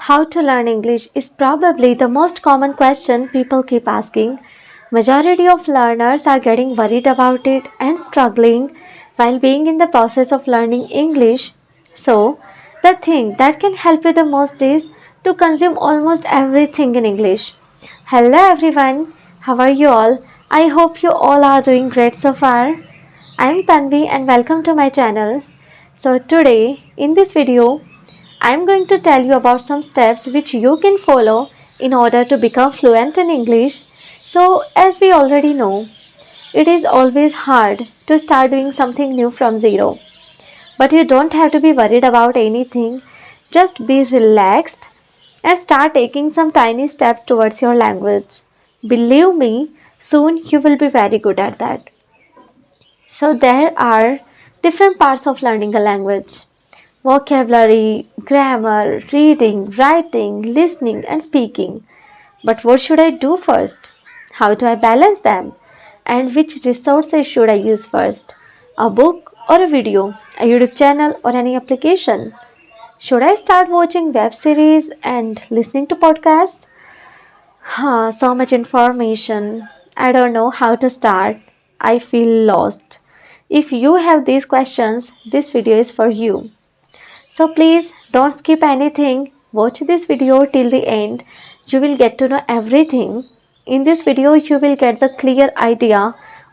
How to learn English is probably the most common question people keep asking. Majority of learners are getting worried about it and struggling while being in the process of learning English. So, the thing that can help you the most is to consume almost everything in English. Hello everyone, how are you all? I hope you all are doing great so far. I'm Tanvi and welcome to my channel. So today in this video I'm going to tell you about some steps which you can follow in order to become fluent in English. So, as we already know, it is always hard to start doing something new from zero. But you don't have to be worried about anything. Just be relaxed and start taking some tiny steps towards your language. Believe me, soon you will be very good at that. So, there are different parts of learning a language: vocabulary, grammar, reading, writing, listening, and speaking. But what should I do first? How do I balance them? And which resources should I use first? A book or a video, a YouTube channel, or any application? Should I start watching web series and listening to podcasts? So much information. I don't know how to start. I feel lost. If you have these questions, this video is for you. So please don't skip anything. Watch this video till the end. You will get to know everything. In this video, you will get the clear idea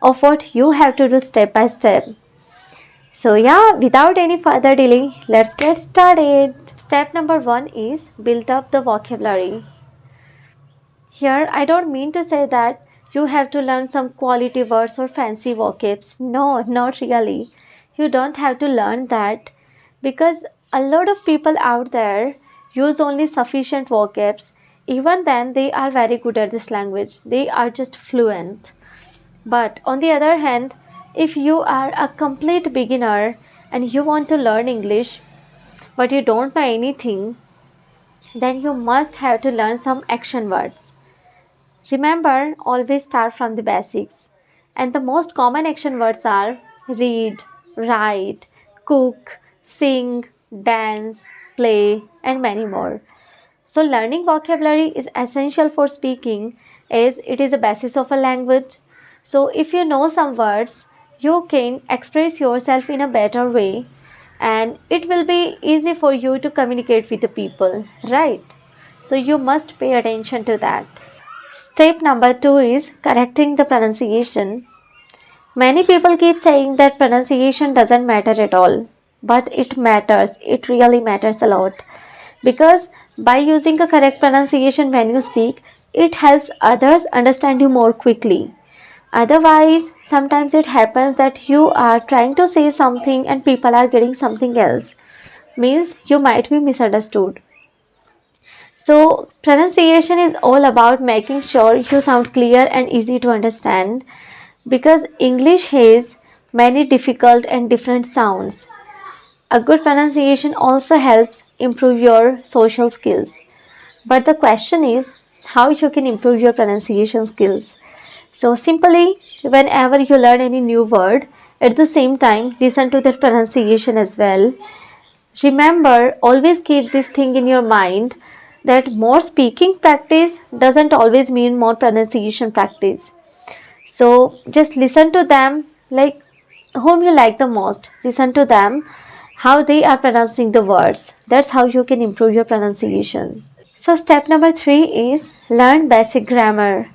of what you have to do step by step. So yeah, without any further delay, let's get started. Step number 1 is build up the vocabulary. Here, I don't mean to say that you have to learn some quality words or fancy vocabs. No, not really. You don't have to learn that because a lot of people out there use only sufficient vocabs. Even then, they are very good at this language. They are just fluent. But on the other hand, if you are a complete beginner and you want to learn English, but you don't know anything, then you must have to learn some action words. Remember, always start from the basics. And the most common action words are read, write, cook, sing, dance, play, and many more. So, learning vocabulary is essential for speaking as it is a basis of a language. So, if you know some words, you can express yourself in a better way and it will be easy for you to communicate with the people, right? So, you must pay attention to that. Step number 2 is correcting the pronunciation. Many people keep saying that pronunciation doesn't matter at all, but it matters. It really matters a lot because by using a correct pronunciation when you speak, it helps others understand you more quickly. Otherwise, sometimes it happens that you are trying to say something and people are getting something else. Means you might be misunderstood. So, pronunciation is all about making sure you sound clear and easy to understand because English has many difficult and different sounds. A good pronunciation also helps improve your social skills. But the question is how you can improve your pronunciation skills. So, simply, whenever you learn any new word, at the same time, listen to the pronunciation as well. Remember, always keep this thing in your mind that more speaking practice doesn't always mean more pronunciation practice. So just listen to them like whom you like the most. Listen to them how they are pronouncing the words. That's how you can improve your pronunciation. So step number 3 is learn basic grammar.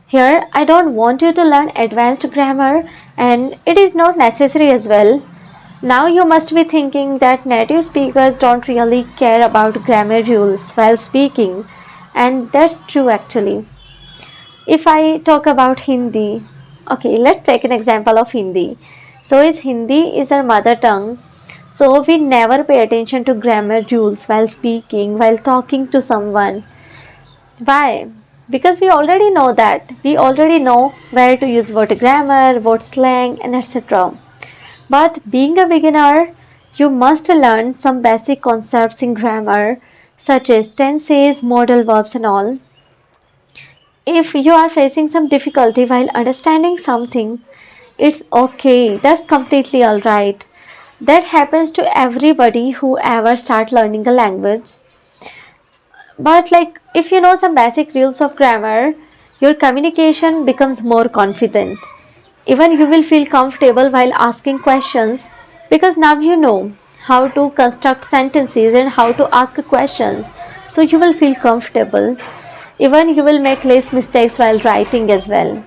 Here I don't want you to learn advanced grammar and it is not necessary as well. Now you must be thinking that native speakers don't really care about grammar rules while speaking, and that's true actually. If I talk about Hindi, okay, let's take an example of Hindi. So, is Hindi is our mother tongue, so we never pay attention to grammar rules while speaking, while talking to someone. Why? Because we already know that. We already know where to use what grammar, what slang, and etc. But being a beginner, you must learn some basic concepts in grammar, such as tenses, modal verbs, and all. If you are facing some difficulty while understanding something, it's okay. That's completely alright. That happens to everybody who ever start learning a language. But like if you know some basic rules of grammar, your communication becomes more confident. Even you will feel comfortable while asking questions because now you know how to construct sentences and how to ask questions. So you will feel comfortable. Even you will make less mistakes while writing as well.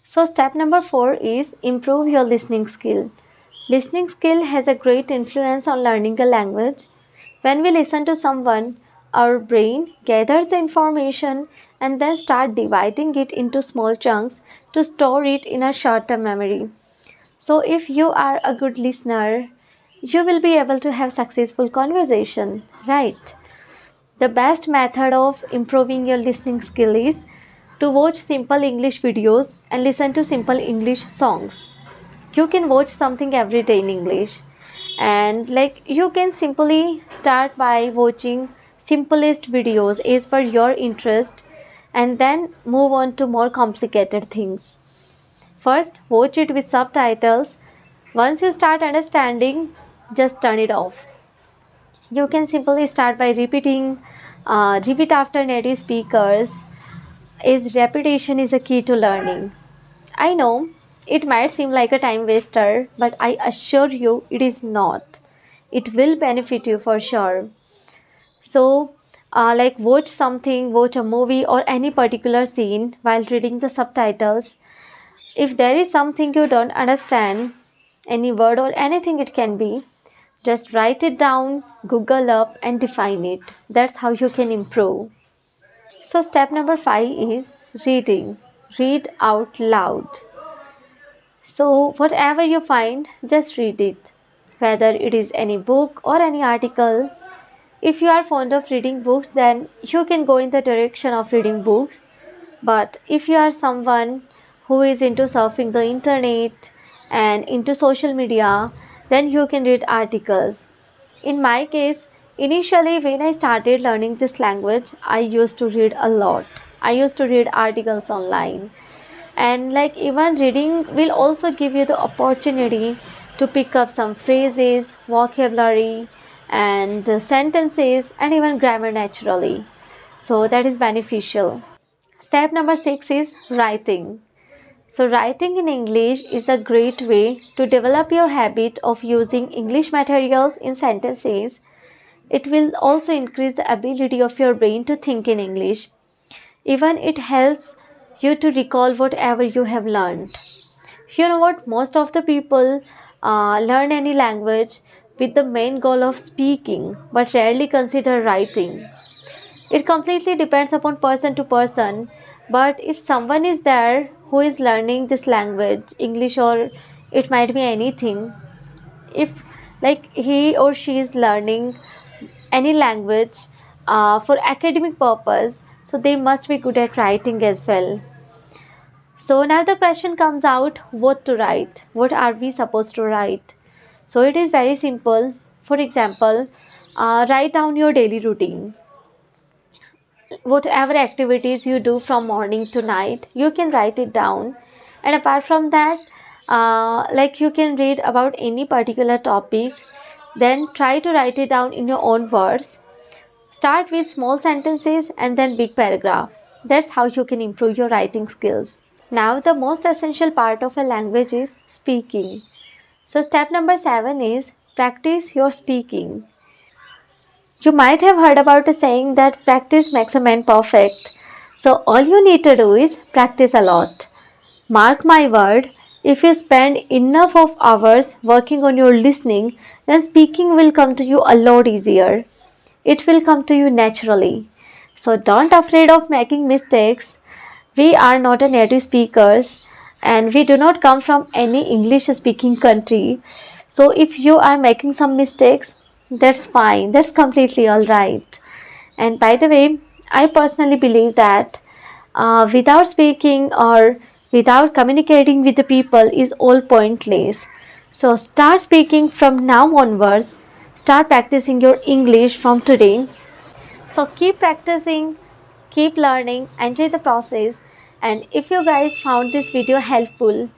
So step number 4 is improve your listening skill. Listening skill has a great influence on learning a language. When we listen to someone, our brain gathers the information and then start dividing it into small chunks to store it in a short-term memory. So if you are a good listener, you will be able to have successful conversation, right? The best method of improving your listening skill is to watch simple English videos and listen to simple English songs. You can watch something every day in English, and like you can simply start by watching simplest videos as per your interest and then move on to more complicated things. First, watch it with subtitles. Once you start understanding, just turn it off. You can simply start by repeat after native speakers, as repetition is a key to learning. I know it might seem like a time waster, but I assure you it is not. It will benefit you for sure. So, like watch something, watch a movie or any particular scene while reading the subtitles. If there is something you don't understand, any word or anything it can be, just write it down, Google up, and define it. That's how you can improve. So, step number 5 is reading. Read out loud. So, whatever you find, just read it. Whether it is any book or any article. If you are fond of reading books, then you can go in the direction of reading books. But if you are someone who is into surfing the internet and into social media, then you can read articles. In my case, initially when I started learning this language, I used to read a lot. I used to read articles online. And like even reading will also give you the opportunity to pick up some phrases, vocabulary, and sentences, and even grammar naturally. So that is beneficial. Step number 6 is writing. So, writing in English is a great way to develop your habit of using English materials in sentences. It will also increase the ability of your brain to think in English. Even it helps you to recall whatever you have learned. You know what? Most of the people learn any language with the main goal of speaking, but rarely consider writing. It completely depends upon person to person, but if someone is there who is learning this language, English or it might be anything, if like he or she is learning any language for academic purpose, so they must be good at writing as well. So now the question comes out, what to write? What are we supposed to write? So it is very simple. For example, write down your daily routine. Whatever activities you do from morning to night, you can write it down. And apart from that, like you can read about any particular topic, then try to write it down in your own words. Start with small sentences and then big paragraph. That's how you can improve your writing skills. Now the most essential part of a language is speaking. So step number 7 is practice your speaking. You might have heard about a saying that practice makes a man perfect. So all you need to do is practice a lot. Mark my word, if you spend enough of hours working on your listening, then speaking will come to you a lot easier. It will come to you naturally. So don't afraid of making mistakes. We are not a native speakers and we do not come from any English speaking country. So if you are making some mistakes, that's fine. That's completely all right. And by the way, I personally believe that without speaking or without communicating with the people is all pointless. So start speaking from now onwards. Start practicing your English from today. So keep practicing, keep learning, enjoy the process. And if you guys found this video helpful,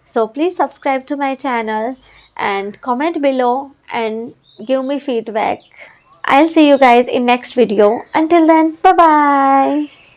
so please subscribe to my channel and comment below and give me feedback. I'll see you guys in next video. Until then, bye bye.